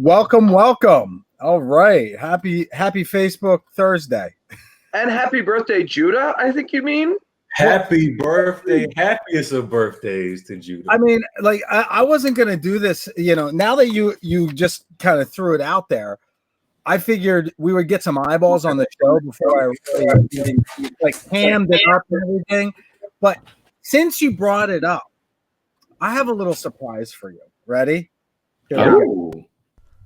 Welcome, welcome. All right. Happy Facebook Thursday. And happy birthday, Judah, I think you mean? Happy birthday. Happiest of birthdays to Judah. I mean, like I wasn't gonna do this, now that you just kind of threw it out there. I figured we would get some eyeballs on the show before I really, like hammed it up and everything. But since you brought it up, I have a little surprise for you. Ready?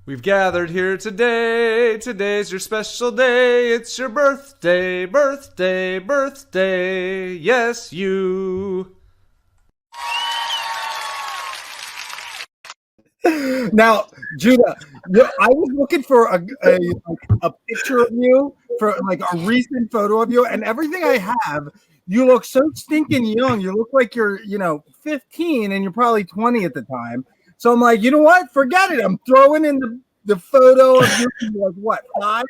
We've gathered here today. Today's your special day. It's your birthday, birthday, birthday. Yes, you. Now, Judah, I was looking for a picture of you, for like a recent photo of you, and everything I have, you look so stinking young. You look like you're, 15 and you're probably 20 at the time. So I'm like, you know what? Forget it. I'm throwing in the photo of you, like what, 5?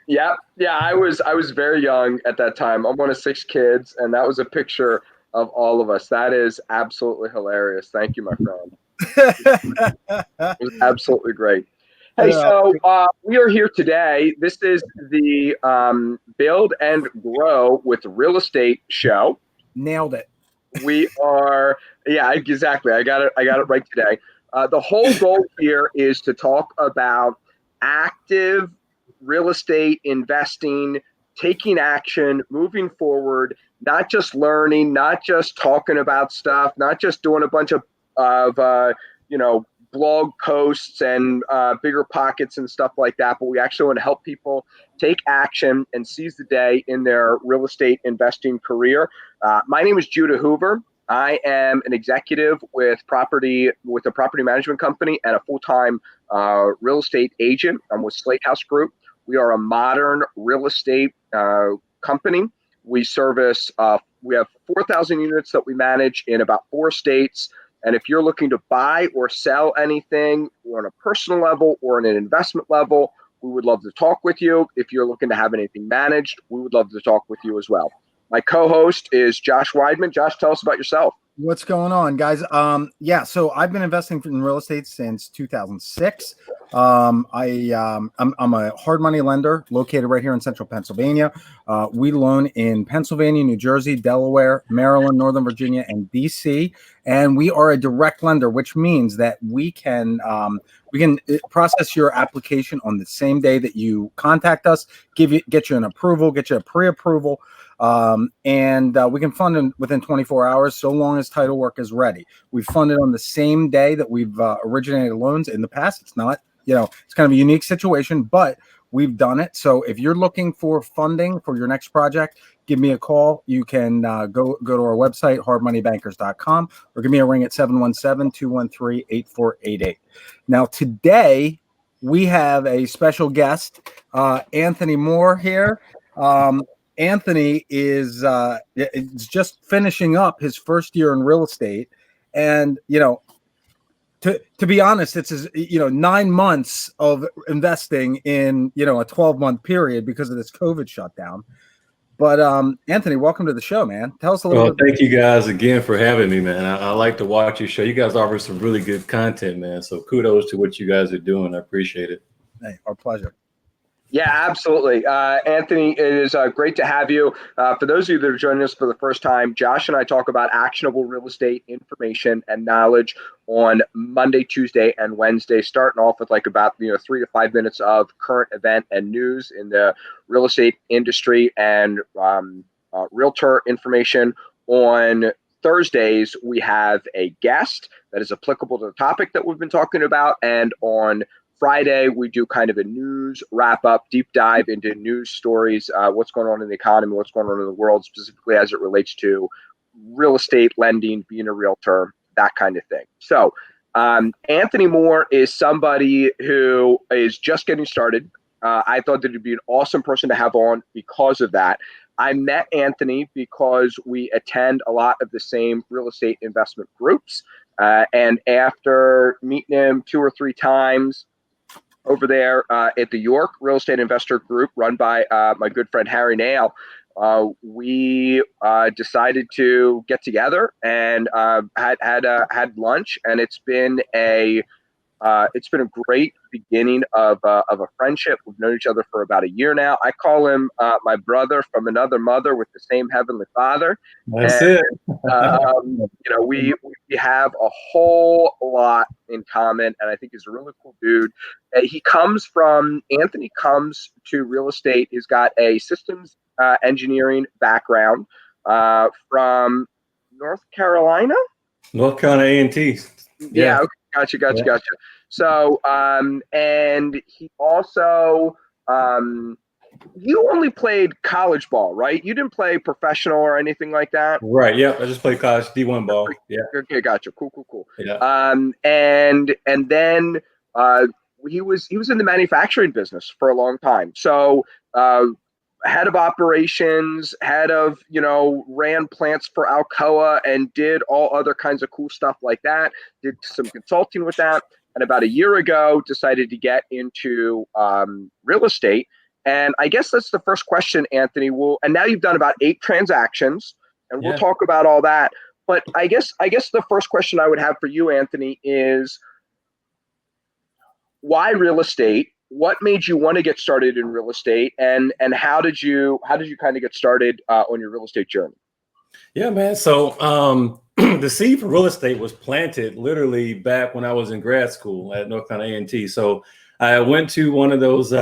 Yeah. I was very young at that time. I'm one of 6 kids, and that was a picture of all of us. That is absolutely hilarious. Thank you, my friend. It was absolutely great. Hey, so we are here today. This is the Build and Grow with Real Estate show. Nailed it. We are, yeah, exactly. I got it right today. The whole goal here is to talk about active real estate investing, taking action, moving forward, not just learning, not just talking about stuff, not just doing a bunch of blog posts and bigger pockets and stuff like that, but we actually want to help people take action and seize the day in their real estate investing career. My name is Judah Hoover. I am an executive with a property management company and a full-time real estate agent. I'm with Slate House Group. We are a modern real estate company. We service, we have 4,000 units that we manage in about 4 states. And if you're looking to buy or sell anything or on a personal level or on an investment level, we would love to talk with you. If you're looking to have anything managed, we would love to talk with you as well. My co-host is Josh Weidman. Josh, tell us about yourself. What's going on, guys? So I've been investing in real estate since 2006. I'm a hard money lender located right here in central Pennsylvania. We loan in Pennsylvania, New Jersey, Delaware, Maryland, Northern Virginia, and DC. And we are a direct lender, which means that we can process your application on the same day that you contact us, get you an approval, get you a pre-approval. And we can fund it within 24 hours, so long as title work is ready. We fund it on the same day that we've originated loans in the past. It's not, it's kind of a unique situation, but we've done it. So if you're looking for funding for your next project, give me a call. You can go to our website, hardmoneybankers.com, or give me a ring at 717-213-8488. Now, today we have a special guest, Anthony Moore here. Anthony is just finishing up his first year in real estate, and to be honest, it's 9 months of investing in a 12-month period because of this COVID shutdown. But Anthony, welcome to the show, man. Tell us a little bit. Thank you guys again for having me, man. I like to watch your show. You guys offer some really good content, man. So kudos to what you guys are doing. I appreciate it. Hey, our pleasure. Yeah, absolutely. Anthony, it is great to have you. For those of you that are joining us for the first time, Josh and I talk about actionable real estate information and knowledge on Monday, Tuesday, and Wednesday, starting off with about 3 to 5 minutes of current event and news in the real estate industry and realtor information. On Thursdays, we have a guest that is applicable to the topic that we've been talking about, and on Friday, we do kind of a news wrap-up, deep dive into news stories, what's going on in the economy, what's going on in the world, specifically as it relates to real estate lending, being a realtor, that kind of thing. So Anthony Moore is somebody who is just getting started. I thought that he'd be an awesome person to have on because of that. I met Anthony because we attend a lot of the same real estate investment groups. And after meeting him 2 or 3 times, over there at the York Real Estate Investor Group, run by my good friend Harry Nail, we decided to get together and had lunch, and it's been a It's been a great beginning of a friendship. We've known each other for about a year now. I call him my brother from another mother with the same heavenly father. That's And, it. we have a whole lot in common, and I think he's a really cool dude. Anthony comes to real estate. He's got a systems engineering background from North Carolina. North Carolina A&T. Yeah, okay, gotcha. So, and he also, you only played college ball, right? You didn't play professional or anything like that. Right. Yeah. I just played college D1 ball. Yeah. Okay, gotcha. Cool. Yeah. And then he was in the manufacturing business for a long time. So, head of operations, ran plants for Alcoa and did all other kinds of cool stuff like that. Did some consulting with that. And about a year ago, decided to get into real estate. And I guess that's the first question, Anthony. And now you've done about 8 transactions, and we'll talk about all that. But I guess the first question I would have for you, Anthony, is why real estate? What made you want to get started in real estate, and how did you kind of get started on your real estate journey? Yeah, man. So the seed for real estate was planted literally back when I was in grad school at North Carolina A&T. So I went to one of those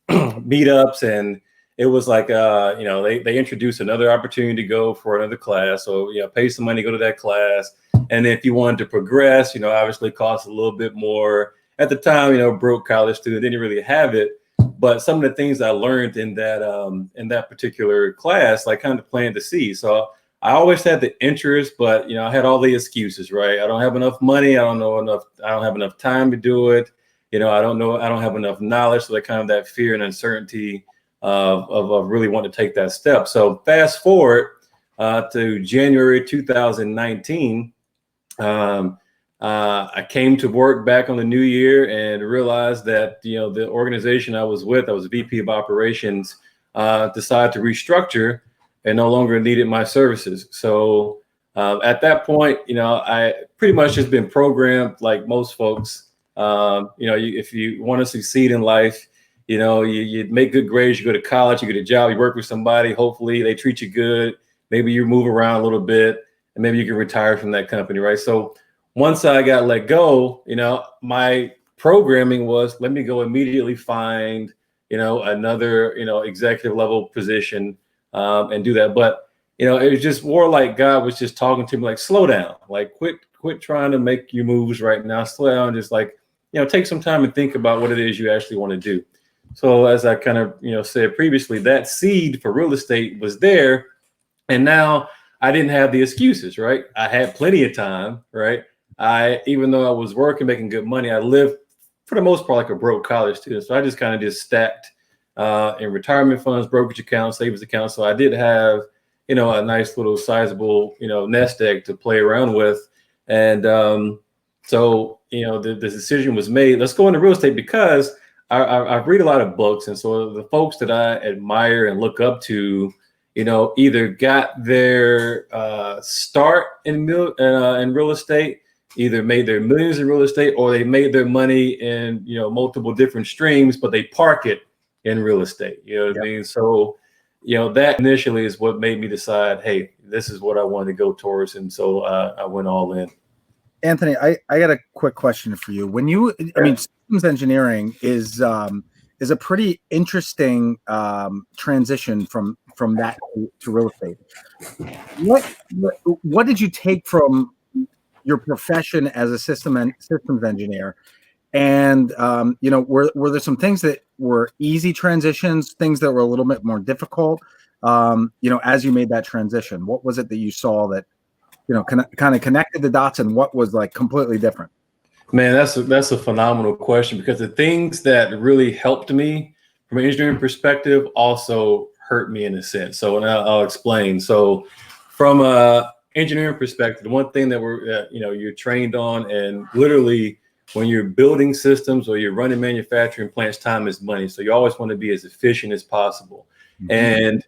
meetups, and it was like they introduced another opportunity to go for another class. So pay some money, go to that class, and if you wanted to progress, obviously it costs a little bit more. At the time, broke college student, didn't really have it. But some of the things I learned in that particular class, like kind of planted the seed. So I always had the interest, but I had all the excuses, right? I don't have enough money. I don't have enough time to do it. I don't have enough knowledge. So that fear and uncertainty of really wanting to take that step. So fast forward to January 2019. I came to work back on the new year and realized that the organization I was with, I was VP of operations, decided to restructure and no longer needed my services. So at that point, I pretty much just been programmed like most folks. If you want to succeed in life, you make good grades, you go to college, you get a job, you work with somebody, hopefully they treat you good. Maybe you move around a little bit and maybe you can retire from that company, right? So once I got let go, my programming was, let me go immediately find, another, executive level position and do that. But, it was just more like God was just talking to me, like, slow down, like quit trying to make your moves right now. Slow down, just like, take some time and think about what it is you actually want to do. So as I kind of, said previously, that seed for real estate was there. And now I didn't have the excuses, right? I had plenty of time, right? Even though I was working, making good money, I lived for the most part like a broke college student. So I just kind of just stacked in retirement funds, brokerage accounts, savings accounts. So I did have, a nice little sizable, nest egg to play around with. And so, the decision was made, let's go into real estate, because I read a lot of books. And so the folks that I admire and look up to, either got their start in real estate, either made their millions in real estate, or they made their money in, multiple different streams, but they park it in real estate. You know what I mean? So, that initially is what made me decide, hey, this is what I want to go towards. And so I went all in. Anthony, I got a quick question for you. Systems engineering is a pretty interesting transition from that to real estate. What did you take from your profession as a systems engineer, and were there some things that were easy transitions, things that were a little bit more difficult, as you made that transition? What was it that you saw that kind of connected the dots, and what was like completely different? Man, that's a phenomenal question, because the things that really helped me from an engineering perspective also hurt me in a sense. So I'll explain. So from a engineering perspective, the one thing that you're trained on, and literally when you're building systems or you're running manufacturing plants, time is money. So you always want to be as efficient as possible. Mm-hmm. And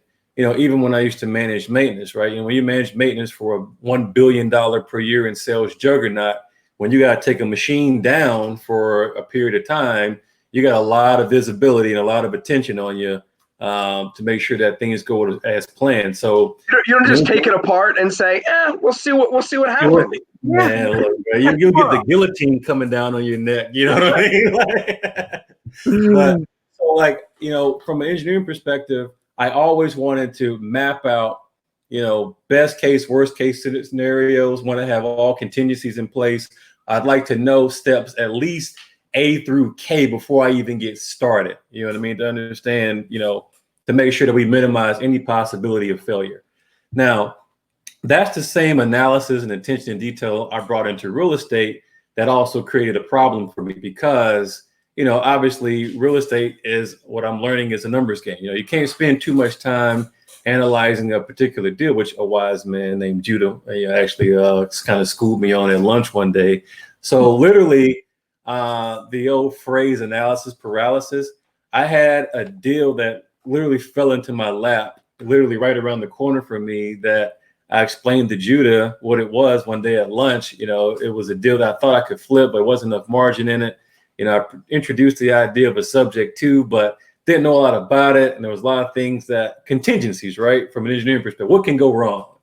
even when I used to manage maintenance, right? When you manage maintenance for a $1 billion per year in sales juggernaut, when you got to take a machine down for a period of time, you got a lot of visibility and a lot of attention on you to make sure that things go as planned. So you don't just take it apart and say, we'll see what happens. Man, look, you'll get the guillotine coming down on your neck. You know what I mean? But so, like, you know, from an engineering perspective, I always wanted to map out, you know, best case, worst case scenarios. Want to have all contingencies in place. I'd like to know steps at least A through K before I even get started. You know what I mean? To understand, you know, to make sure that we minimize any possibility of failure. Now, that's the same analysis and attention to detail I brought into real estate that also created a problem for me because, you know, obviously real estate is what I'm learning is a numbers game. You know, you can't spend too much time analyzing a particular deal, which a wise man named Judah actually kind of schooled me on at lunch one day. So literally the old phrase analysis paralysis, I had a deal that literally fell into my lap, literally right around the corner from me that I explained to Judah what it was one day at lunch. You know, it was a deal that I thought I could flip, but wasn't enough margin in it. You know, I introduced the idea of a subject to, but didn't know a lot about it. And there was a lot of things that contingencies, right? From an engineering perspective, what can go wrong?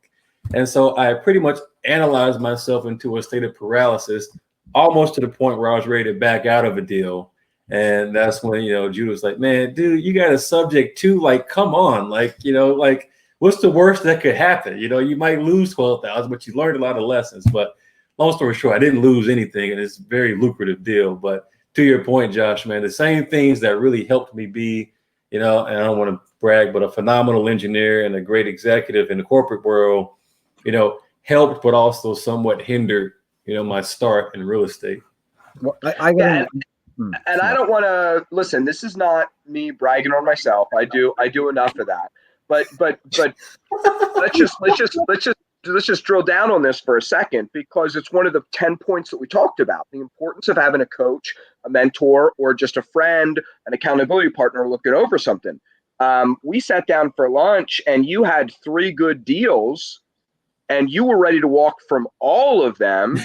And so I pretty much analyzed myself into a state of paralysis, almost to the point where I was ready to back out of a deal. And that's when, you know, Judah was like, man, dude, you got a subject to, like, come on, like, you know, like, what's the worst that could happen? You know, you might lose 12,000, but you learned a lot of lessons. But long story short, I didn't lose anything, and it's a very lucrative deal. But to your point, Josh, man, the same things that really helped me be, you know, and I don't want to brag, but a phenomenal engineer and a great executive in the corporate world, you know, helped, but also somewhat hindered, you know, my start in real estate. Well, and I don't want to listen. This is not me bragging on myself. I do enough of that. But let's just drill down on this for a second, because it's one of the 10 points that we talked about: the importance of having a coach, a mentor, or just a friend, an accountability partner looking over something. We sat down for lunch, and you had 3 good deals, and you were ready to walk from all of them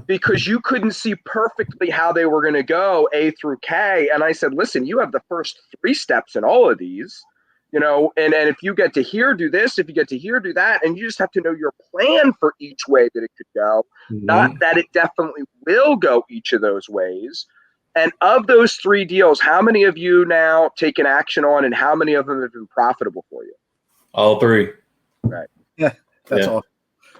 because you couldn't see perfectly how they were going to go A through K. And I said, listen, you have the first 3 steps in all of these. You know, and if you get to here, do this. If you get to here, do that. And you just have to know your plan for each way that it could go, not that it definitely will go each of those ways. And of those 3 deals, how many of you now taken action on, and how many of them have been profitable for you? All 3. Right. Yeah, that's all.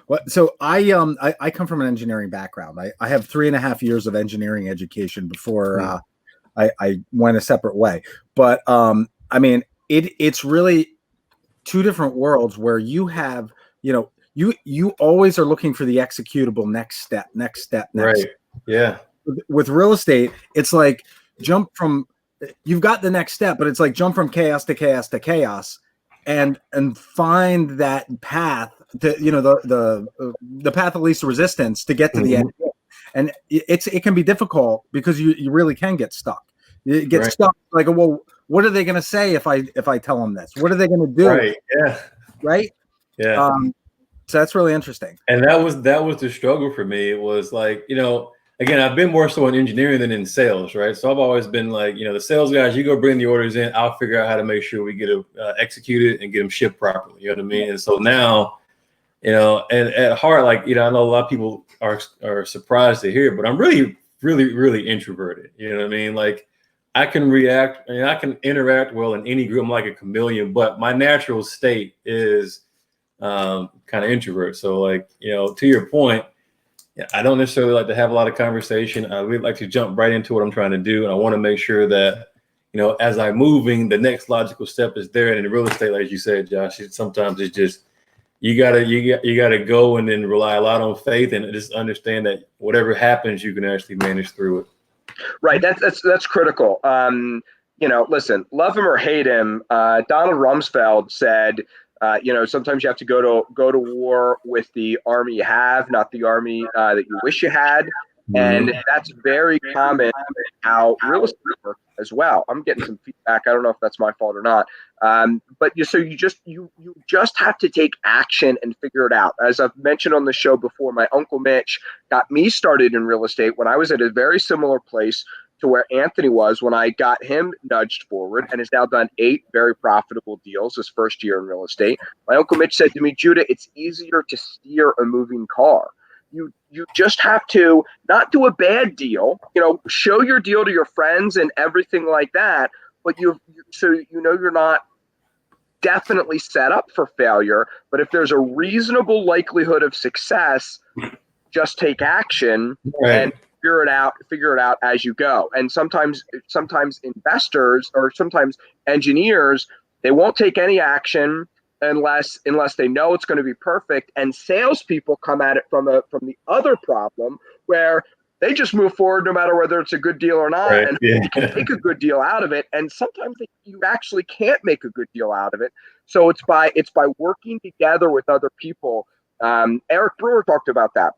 Well, so I come from an engineering background. I have 3.5 years of engineering education before I went a separate way. But I mean, it's really 2 different worlds where you have, you know, you always are looking for the executable next step. Right. Yeah. With real estate, it's like you've got the next step, but it's like jump from chaos to chaos to chaos, and find that path to, you know, the path of least resistance to get to the end. And it can be difficult because you really can get stuck. You get stuck like, well, what are they going to say if I tell them this? What are they going to do? Right. Yeah. Right. Yeah. So that's really interesting. And that was the struggle for me. It was like, you know, again, I've been more so in engineering than in sales, right? So I've always been like, you know, the sales guys, you go bring the orders in, I'll figure out how to make sure we get it executed and get them shipped properly. You know what I mean? And so now, you know, and at heart, like, you know, I know a lot of people are surprised to hear, but I'm really, really, really introverted. You know what I mean? Like, I can react, I mean, I can interact well in any group. I'm like a chameleon, but my natural state is kind of introvert. So, like, you know, to your point, I don't necessarily like to have a lot of conversation. I really like to jump right into what I'm trying to do. And I want to make sure that, you know, as I'm moving, the next logical step is there. And in real estate, like you said, Josh, sometimes it's just, you gotta go and then rely a lot on faith and just understand that whatever happens, you can actually manage through it. Right. That's critical. You know, listen, love him or hate him. Donald Rumsfeld said, you know, sometimes you have to go to war with the army you have, not the army that you wish you had. And that's very common in how real estate works. as well. I'm getting some feedback. I don't know if that's my fault or not. But you just have to take action and figure it out. As I've mentioned on the show before, my Uncle Mitch got me started in real estate when I was at a very similar place to where Anthony was when I got him nudged forward, and has now done 8 very profitable deals his first year in real estate. My Uncle Mitch said to me, Judah, it's easier to steer a moving car. You just have to not do a bad deal, show your deal to your friends and everything like that, but you're not definitely set up for failure. But if there's a reasonable likelihood of success, just take action and figure it out as you go. And sometimes investors or sometimes engineers, they won't take any action unless they know it's going to be perfect. And salespeople come at it from the other problem where they just move forward no matter whether it's a good deal or not, and you can make a good deal out of it. And sometimes you actually can't make a good deal out of it. So it's by working together with other people. Eric Brewer talked about that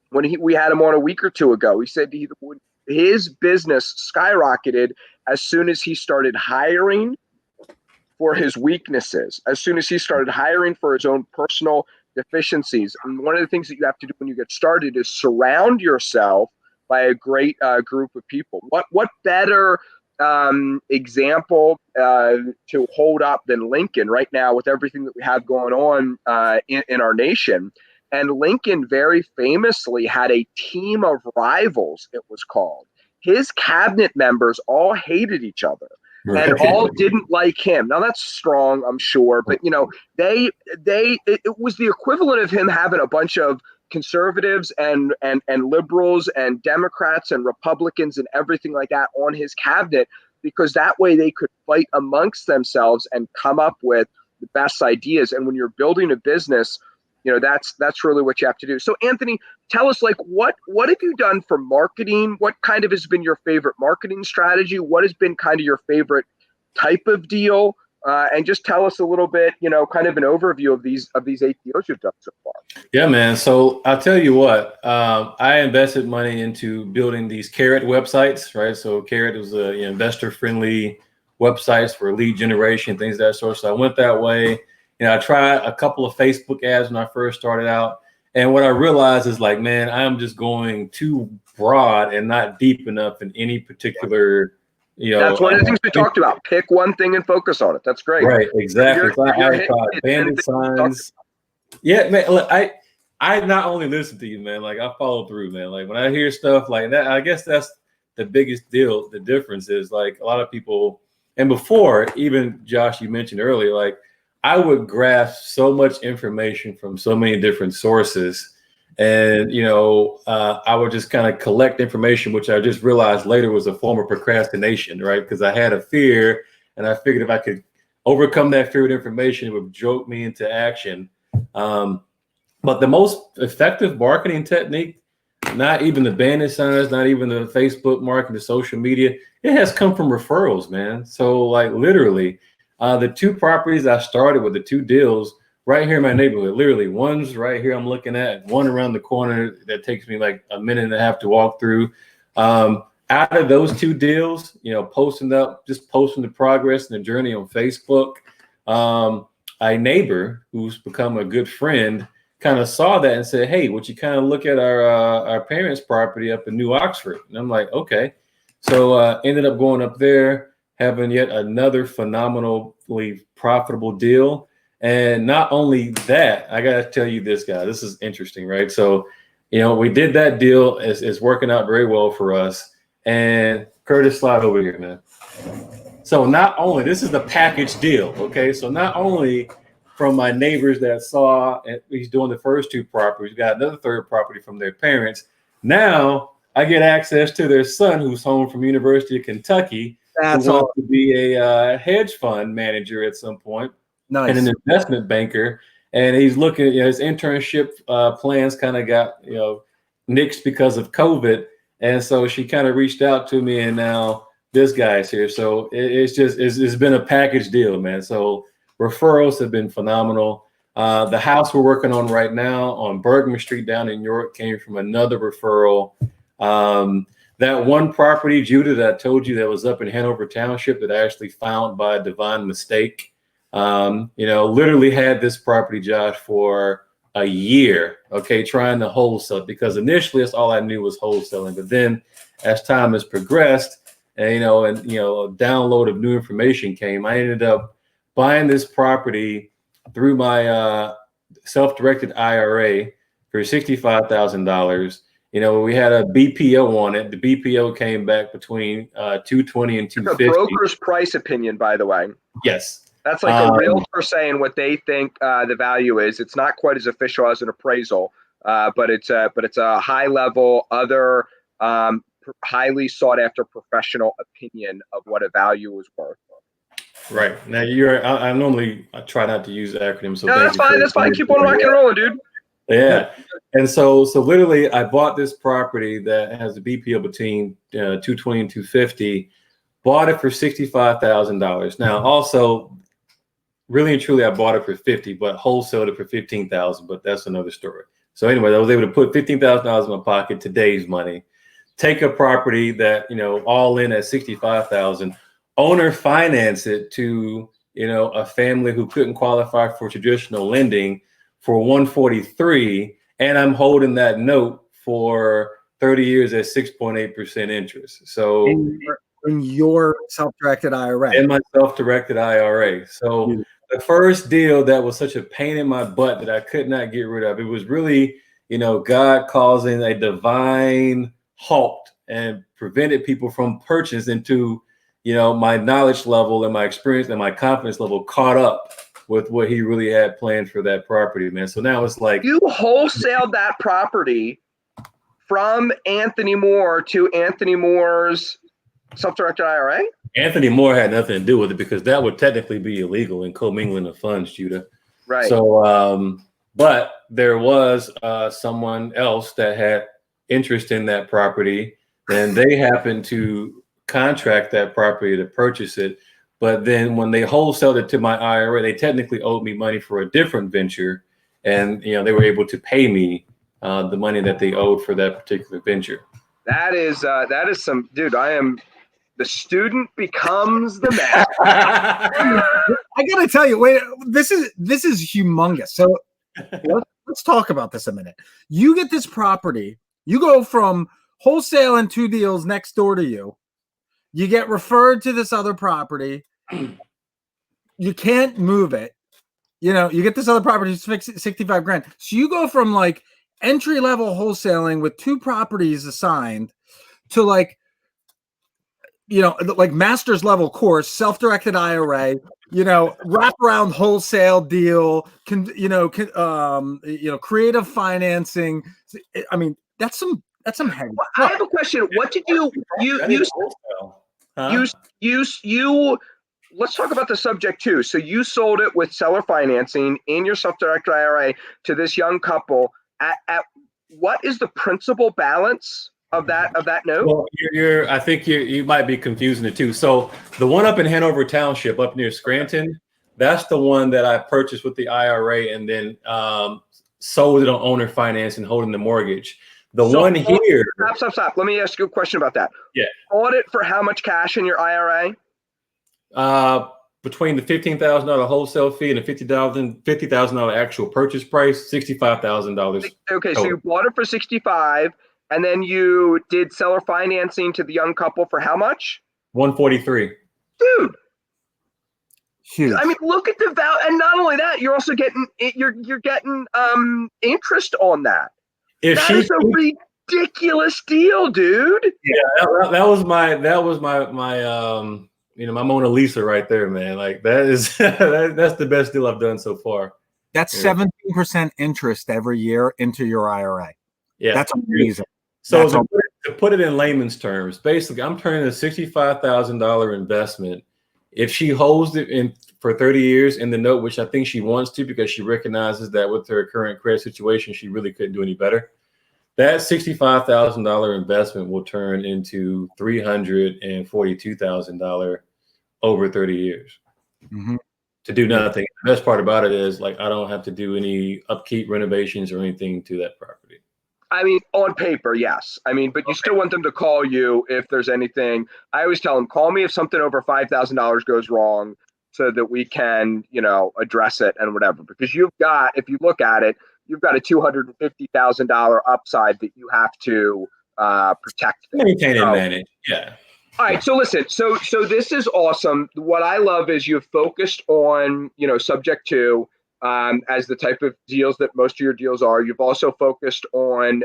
when we had him on a week or two ago. He said his business skyrocketed as soon as he started hiring for his weaknesses, as soon as he started hiring for his own personal deficiencies. And one of the things that you have to do when you get started is surround yourself by a great group of people. What better example to hold up than Lincoln right now with everything that we have going on in our nation? And Lincoln very famously had a team of rivals, it was called. His cabinet members all hated each other. And all didn't like him. Now that's strong, I'm sure, but it was the equivalent of him having a bunch of conservatives and liberals and Democrats and Republicans and everything like that on his cabinet, because that way they could fight amongst themselves and come up with the best ideas. And when you're building a business, that's really what you have to do. So Anthony, tell us, what have you done for marketing? What kind of has been your favorite marketing strategy? What has been kind of your favorite type of deal? And just tell us a little bit, kind of an overview of these 8 deals you've done so far. Yeah, man. So I'll tell you what, I invested money into building these Carrot websites, right? So Carrot was investor-friendly websites for lead generation, things of that sort. So I went that way. I tried a couple of Facebook ads when I first started out. And what I realized is man, I'm just going too broad and not deep enough in any particular, That's one of the things we talked about. Pick one thing and focus on it. That's great. Right, exactly. I tried bandit signs. Yeah, man, look, I not only listen to you, man, I follow through, man. When I hear stuff like that, I guess that's the biggest deal. The difference is a lot of people, and before, even Josh, you mentioned earlier, I would grasp so much information from so many different sources, and I would just kind of collect information, which I just realized later was a form of procrastination, right? Because I had a fear, and I figured if I could overcome that fear with information, it would jolt me into action. But the most effective marketing technique, not even the bandit signs, not even the Facebook marketing, the social media, it has come from referrals, man. So literally. The 2 properties I started with, the 2 deals right here in my neighborhood, literally one's right here I'm looking at, one around the corner that takes me a minute and a half to walk through. Out of those 2 deals, posting the progress and the journey on Facebook, a neighbor who's become a good friend kind of saw that and said, hey, would you kind of look at our parents' property up in New Oxford? And I'm like, okay. So ended up going up there, having yet another phenomenally profitable deal. And not only that, I got to tell you this, guy, this is interesting, right? So, we did that deal. It's working out very well for us. And Curtis, slide over here, man. So not only, this is the package deal, okay? So not only from my neighbors that saw, and he's doing the first 2 properties, got another 3rd property from their parents. Now I get access to their son who's home from University of Kentucky, That's who all. wants to be a hedge fund manager at some point, Nice. and an investment banker. And he's looking, his internship plans kind of got, nixed because of COVID. And so she kind of reached out to me, and now this guy's here. So it's been a package deal, man. So referrals have been phenomenal. The house we're working on right now on Bergman Street down in York came from another referral. that one property, Judah, that I told you that was up in Hanover Township that I actually found by divine mistake. Literally had this property, Josh, for a year, okay, trying to wholesale, because initially that's all I knew was wholesaling. But then as time has progressed and, a download of new information came, I ended up buying this property through my self-directed IRA for $65,000. We had a BPO on it. The BPO came back between 220 and 250. A broker's price opinion, by the way. Yes. That's like a realtor saying what they think the value is. It's not quite as official as an appraisal, but it's a high level, other highly sought after professional opinion of what a value is worth. Right. Now I try not to use acronyms. So no, that's fine. That's fine. Keep on rocking and rolling, dude. Yeah. And so literally I bought this property that has a BPO between 220 and 250, bought it for $65,000. Now also, really and truly, I bought it for 50, but wholesaled it for 15,000. But that's another story. So anyway, I was able to put $15,000 in my pocket, today's money, take a property that all in at 65,000, owner finance it to a family who couldn't qualify for traditional lending for 143, and I'm holding that note for 30 years at 6.8% interest. So in your self-directed IRA. In my self-directed IRA. So the first deal that was such a pain in my butt that I could not get rid of, it was really, God causing a divine halt and prevented people from purchasing into, my knowledge level and my experience and my confidence level caught up with what he really had planned for that property, man. So now it's like, you wholesaled that property from Anthony Moore to Anthony Moore's self-directed IRA? Anthony Moore had nothing to do with it because that would technically be illegal in commingling of funds, Judah. Right. So, but there was someone else that had interest in that property, and they happened to contract that property to purchase it. But then when they wholesaled it to my IRA, they technically owed me money for a different venture, and they were able to pay me the money that they owed for that particular venture. That is some, dude. The student becomes the master. I gotta tell you, wait, this is humongous. So let's talk about this a minute. You get this property, you go from wholesaling 2 deals next door to you, you get referred to this other property, you can't move it. You get this other property, 65 grand. So you go from like entry level wholesaling with 2 properties assigned to like master's level course, self-directed IRA, wraparound wholesale deal, creative financing. I mean, that's some heavy. I have a question. What did you let's talk about the subject too. So you sold it with seller financing in your self-directed IRA to this young couple at what is the principal balance of that note? Well, I think you might be confusing the two. So the one up in Hanover Township, up near Scranton, that's the one that I purchased with the IRA and then sold it on owner finance and holding the mortgage. The one here. Stop. Let me ask you a question about that. Yeah. Bought it for how much cash in your IRA? Between the $15,000 wholesale fee and the $50,000 actual purchase price, $65,000. Okay, so you bought it for $65,000. And then you did seller financing to the young couple for how much? $143,000. Dude, huge. I mean, look at the value, and not only that, you're also getting interest on that. That is a ridiculous deal, dude. Yeah, that was my my Mona Lisa right there, man. Like that is that's the best deal I've done so far. That's 17% interest every year into your IRA. Yeah, that's amazing. So to put it in layman's terms, basically, I'm turning a $65,000 investment. If she holds it in for 30 years in the note, which I think she wants to because she recognizes that with her current credit situation, she really couldn't do any better. That $65,000 investment will turn into $342,000 over 30 years to do nothing. The best part about it is like I don't have to do any upkeep, renovations, or anything to that property. I mean, on paper, yes. I mean, but you still want them to call you if there's anything. I always tell them, call me if something over $5,000 goes wrong, so that we can, address it and whatever. Because if you look at it, you've got a $250,000 upside that you have to protect. Maintain and manage. Yeah. All right. So listen. So this is awesome. What I love is you've focused on subject to. As the type of deals that most of your deals are. You've also focused on,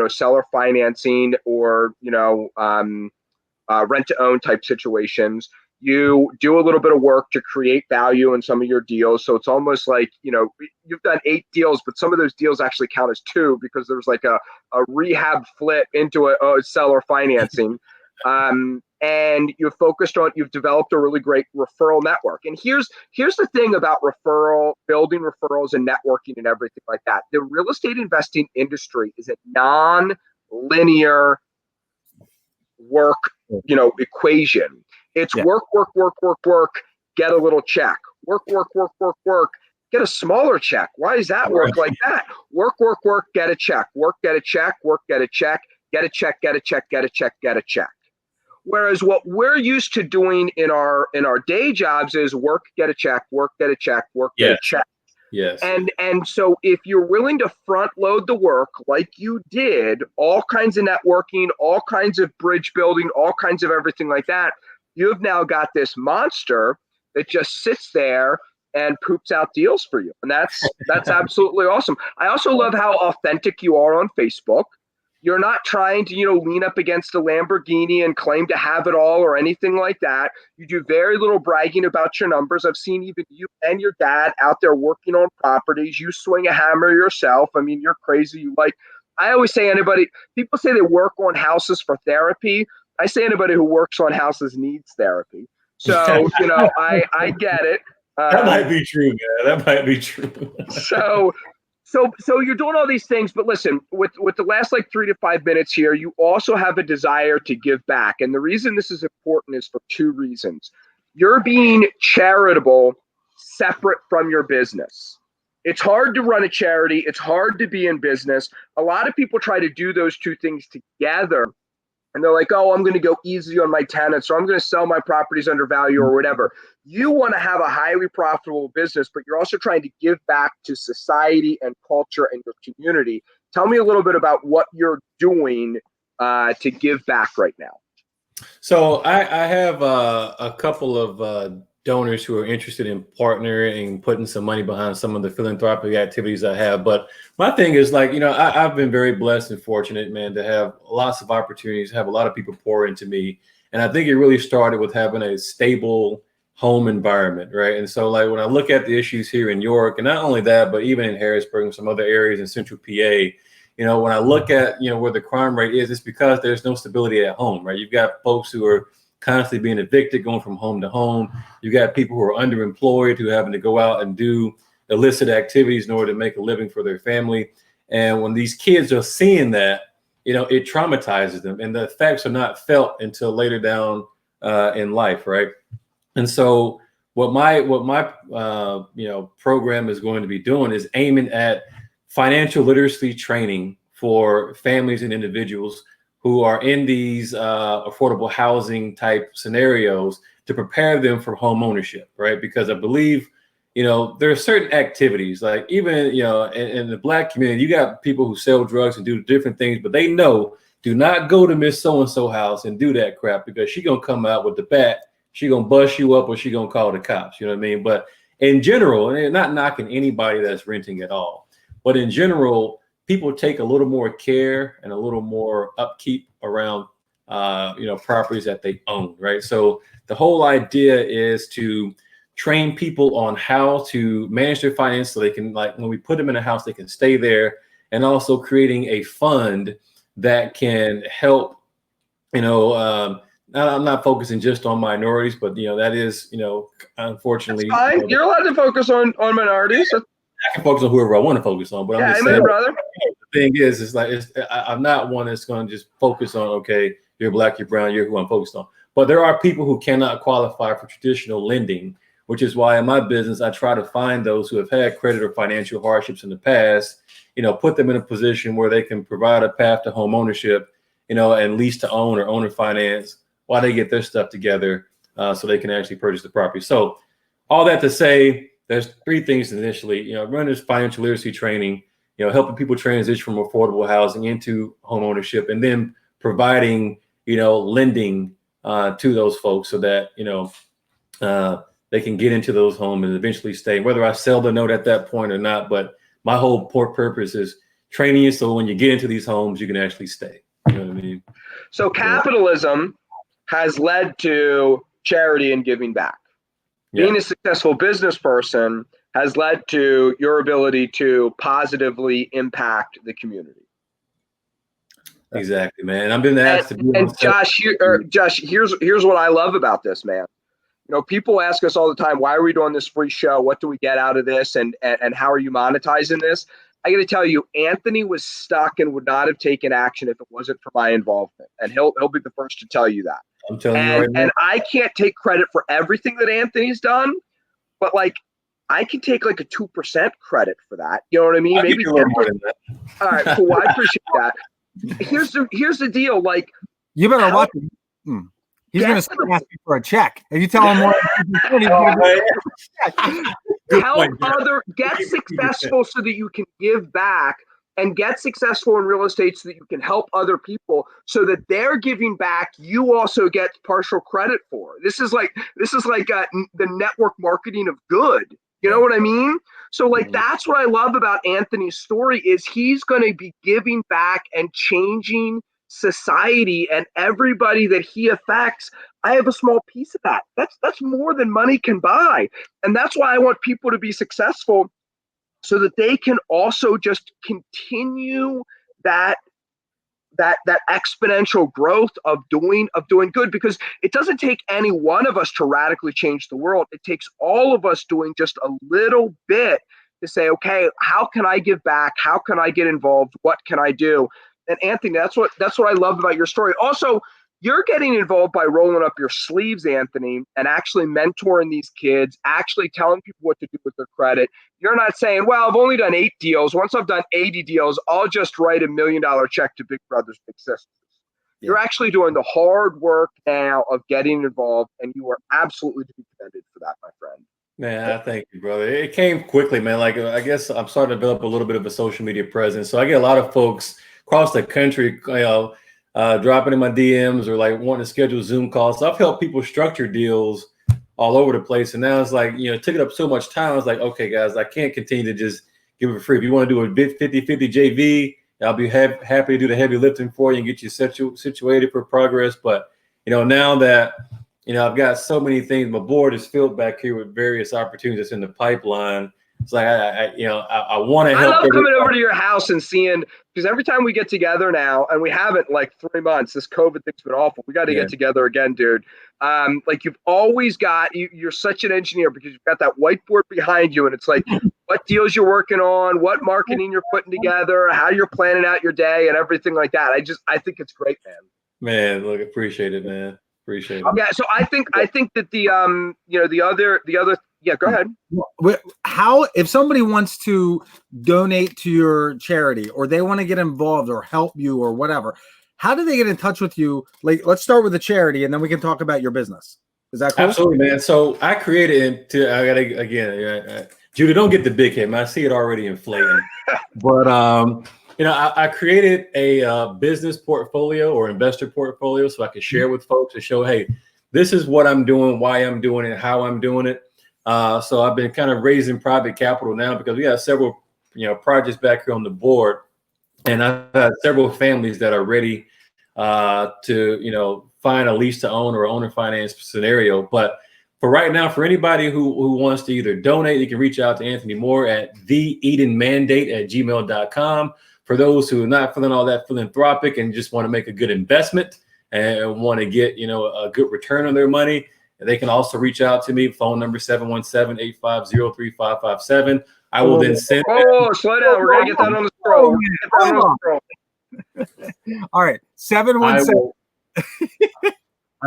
seller financing or, rent to own type situations. You do a little bit of work to create value in some of your deals. So it's almost like, you've done 8 deals, but some of those deals actually count as 2 because there's like a rehab flip into a seller financing. And you've developed a really great referral network. And here's the thing about building referrals and networking and everything like that. The real estate investing industry is a non-linear work, equation. It's work, get a little check. Work, get a smaller check. Why does that work like that? Work, get a check. Work, get a check. Work, get a check. Get a check, get a check, get a check, get a check. Whereas what we're used to doing in our day jobs is work, get a check, work, get a check, work, get a check. Yes. And so if you're willing to front load the work like you did, all kinds of networking, all kinds of bridge building, all kinds of everything like that, you've now got this monster that just sits there and poops out deals for you. And that's absolutely awesome. I also love how authentic you are on Facebook. You're not trying to, lean up against a Lamborghini and claim to have it all or anything like that. You do very little bragging about your numbers. I've seen even you and your dad out there working on properties. You swing a hammer yourself. I mean, you're crazy. I always say people say they work on houses for therapy. I say anybody who works on houses needs therapy. So, I get it. That might be true, man. That might be true. So you're doing all these things, but listen, with the last 3 to 5 minutes here, you also have a desire to give back. And the reason this is important is for 2 reasons. You're being charitable separate from your business. It's hard to run a charity. It's hard to be in business. A lot of people try to do those 2 things together. And they're like, oh, I'm going to go easy on my tenants, or I'm going to sell my properties under value or whatever. You want to have a highly profitable business, but you're also trying to give back to society and culture and your community. Tell me a little bit about what you're doing to give back right now. So I have a couple of donors who are interested in partnering and putting some money behind some of the philanthropic activities I have. But my thing is I've been very blessed and fortunate, man, to have lots of opportunities, have a lot of people pour into me. And I think it really started with having a stable home environment, right? And so when I look at the issues here in York, and not only that, but even in Harrisburg and some other areas in central PA, when I look at, where the crime rate is, it's because there's no stability at home, right? You've got folks who are constantly being evicted, going from home to home. You got people who are underemployed, who are having to go out and do illicit activities in order to make a living for their family. And when these kids are seeing that, it traumatizes them, and the effects are not felt until later down in life, right? And so what my program is going to be doing is aiming at financial literacy training for families and individuals who are in these affordable housing type scenarios to prepare them for home ownership, right? Because I believe, there are certain activities, like even, in the Black community, you got people who sell drugs and do different things, but they know, do not go to Miss So-and-so house and do that crap, because she gonna come out with the bat, she gonna bust you up, or she gonna call the cops, you know what I mean? But in general, and not knocking anybody that's renting at all, but in general, people take a little more care and a little more upkeep around, properties that they own, right? So the whole idea is to train people on how to manage their finance so they can, when we put them in a house, they can stay there, and also creating a fund that can help, I'm not focusing just on minorities, but, that is, unfortunately. That's fine. You're allowed to focus on minorities. I can focus on whoever I want to focus on, but I'm just saying, brother. The thing is, I'm not one that's going to just focus on, okay, you're Black, you're brown, you're who I'm focused on. But there are people who cannot qualify for traditional lending, which is why in my business, I try to find those who have had credit or financial hardships in the past, put them in a position where they can provide a path to home ownership, and lease to own or owner finance while they get their stuff together so they can actually purchase the property. So all that to say, there's three things initially, running this financial literacy training, helping people transition from affordable housing into home ownership, and then providing, lending to those folks so that, they can get into those homes and eventually stay, whether I sell the note at that point or not. But my whole purpose is training you so when you get into these homes, you can actually stay. You know what I mean? So capitalism has led to charity and giving back. Yeah. Being a successful business person has led to your ability to positively impact the community. Exactly, man. I've been asked to be on Josh, here's what I love about this, man. People ask us all the time, why are we doing this free show? What do we get out of this? And how are you monetizing this? I got to tell you, Anthony was stuck and would not have taken action if it wasn't for my involvement. And he'll be the first to tell you that. I'm telling you right now. And I can't take credit for everything that Anthony's done, but I can take a 2% credit for that. You know what I mean? Maybe a little more than that. All right, cool. I appreciate that. Here's the deal. You better watch it. He's going to ask you for a check. If you tell him more, get successful so that you can give back, and get successful in real estate so that you can help other people so that they're giving back. You also get partial credit for. This is like the network marketing of good. You know what I mean? So that's what I love about Anthony's story is he's going to be giving back and changing society, and everybody that he affects. I have a small piece of that. That's more than money can buy. And that's why I want people to be successful so that they can also just continue that exponential growth of doing good, because it doesn't take any one of us to radically change the world. It takes all of us doing just a little bit to say, okay, how can I give back? How can I get involved? What can I do? And Anthony, that's what I love about your story. Also, you're getting involved by rolling up your sleeves, Anthony, and actually mentoring these kids, actually telling people what to do with their credit. You're not saying, well, I've only done 8 deals. Once I've done 80 deals, I'll just write $1 million check to Big Brothers Big Sisters. Yeah. You're actually doing the hard work now of getting involved, and you are absolutely to be commended for that, my friend. Man, I thank you, brother. It came quickly, man. I guess I'm starting to develop a little bit of a social media presence. So I get a lot of folks across the country, dropping in my DMs or wanting to schedule Zoom calls. So I've helped people structure deals all over the place. And now it's it took it up so much time. I was like, okay, guys, I can't continue to just give it for free. If you want to do a 50-50 JV, I'll be happy to do the heavy lifting for you and get you situated for progress. But, now that, I've got so many things, my board is filled back here with various opportunities that's in the pipeline. It's I want to help. I love coming over to your house and seeing, because every time we get together now, and we haven't 3 months, this COVID thing's been awful. We got to get together again, dude. You've always got, you're such an engineer because you've got that whiteboard behind you, and it's what deals you're working on, what marketing you're putting together, how you're planning out your day, and everything like that. I think it's great, man. Man, look, appreciate it, man. Appreciate it. Yeah, so I think that the other. Yeah, go ahead. How, if somebody wants to donate to your charity, or they want to get involved or help you or whatever, how do they get in touch with you? Let's start with the charity, and then we can talk about your business. Is that cool? Absolutely, man. So I created Judah, don't get the big head, man. I see it already inflating. But I created a business portfolio or investor portfolio so I could share with folks to show, hey, this is what I'm doing, why I'm doing it, how I'm doing it. So I've been kind of raising private capital now because we have several, projects back here on the board, and I've had several families that are ready to, find a lease to own or owner finance scenario. But for right now, for anybody who wants to either donate, you can reach out to Anthony Moore at theedenmandate@gmail.com. For those who are not feeling all that philanthropic and just want to make a good investment and want to get, a good return on their money, they can also reach out to me. Phone number 717-850-3557. I will then send. Oh, slow down. We're going to get that on the scroll. All right. 717.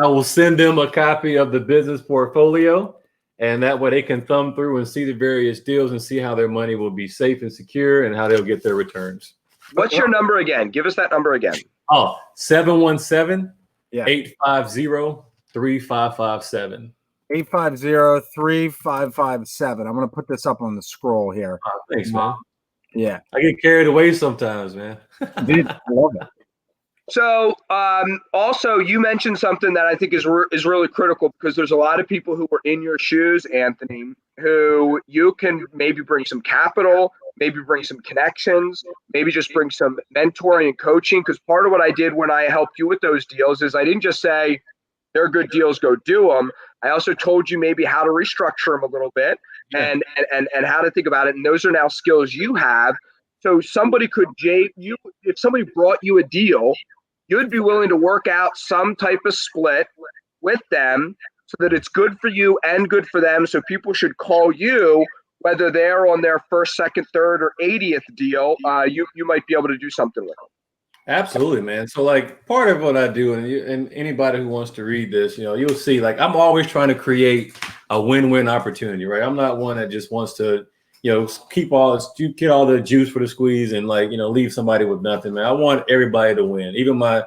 I will send them a copy of the business portfolio. And that way they can thumb through and see the various deals and see how their money will be safe and secure and how they'll get their returns. What's your number again? Give us that number again. Oh, 717 Yeah. 850 3557. 850-3557. I'm going to put this up on the scroll here. Thanks, man. Yeah. I get carried away sometimes, man. Dude, I love it. So, also, you mentioned something that I think is really critical, because there's a lot of people who are in your shoes, Anthony, who you can maybe bring some capital, maybe bring some connections, maybe just bring some mentoring and coaching. Because part of what I did when I helped you with those deals is I didn't just say they're good deals, go do them. I also told you maybe how to restructure them a little bit and how to think about it. And those are now skills you have. So somebody could, if somebody brought you a deal, you'd be willing to work out some type of split with them so that it's good for you and good for them. So people should call you, whether they're on their first, second, third, or 80th deal. You might be able to do something with them. Absolutely, man. So like part of what I do, and anybody who wants to read this, you'll see, like, I'm always trying to create a win-win opportunity, right? I'm not one that just wants to, get all the juice for the squeeze and leave somebody with nothing, man. I want everybody to win. Even my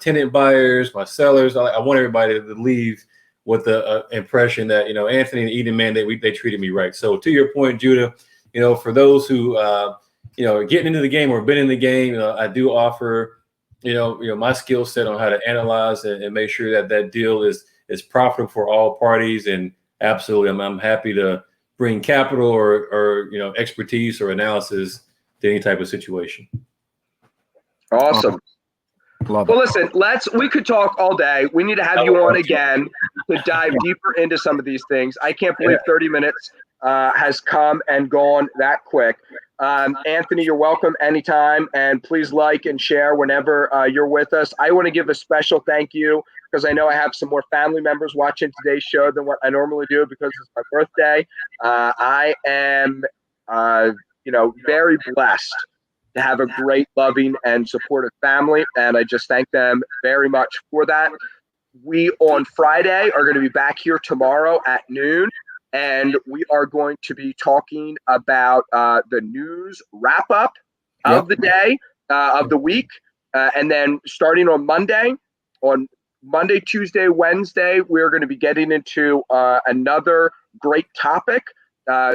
tenant buyers, my sellers, I want everybody to leave with the impression that, Anthony and Eden, man, they treated me right. So to your point, Judah, for those who, getting into the game or been in the game, I do offer, my skill set on how to analyze and make sure that deal is profitable for all parties. And absolutely, I'm happy to bring capital or expertise or analysis to any type of situation. Awesome. Love Well, it. listen, we could talk all day. We need to have you on again to dive deeper into some of these things. I can't believe 30 minutes has come and gone that quick. Anthony, you're welcome anytime, and please like and share whenever you're with us. I want to give a special thank you, because I know I have some more family members watching today's show than what I normally do, because it's my birthday. I am, very blessed to have a great, loving, and supportive family, and I just thank them very much for that. We, on Friday, are going to be back here tomorrow at noon, and we are going to be talking about the news wrap-up of the day, of the week, and then starting on Monday, Tuesday, Wednesday, we're going to be getting into another great topic,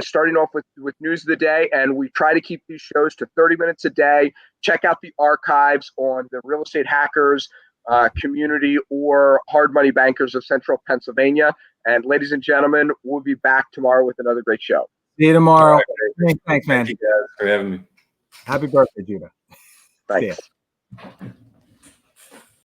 starting off with news of the day. And we try to keep these shows to 30 minutes a day. Check out the archives on the Real Estate Hackers community or Hard Money Bankers of Central Pennsylvania. And ladies and gentlemen, we'll be back tomorrow with another great show. See you tomorrow. Right. Thanks, man. Thank you guys for having me. Happy birthday, Judah. Thanks. See ya.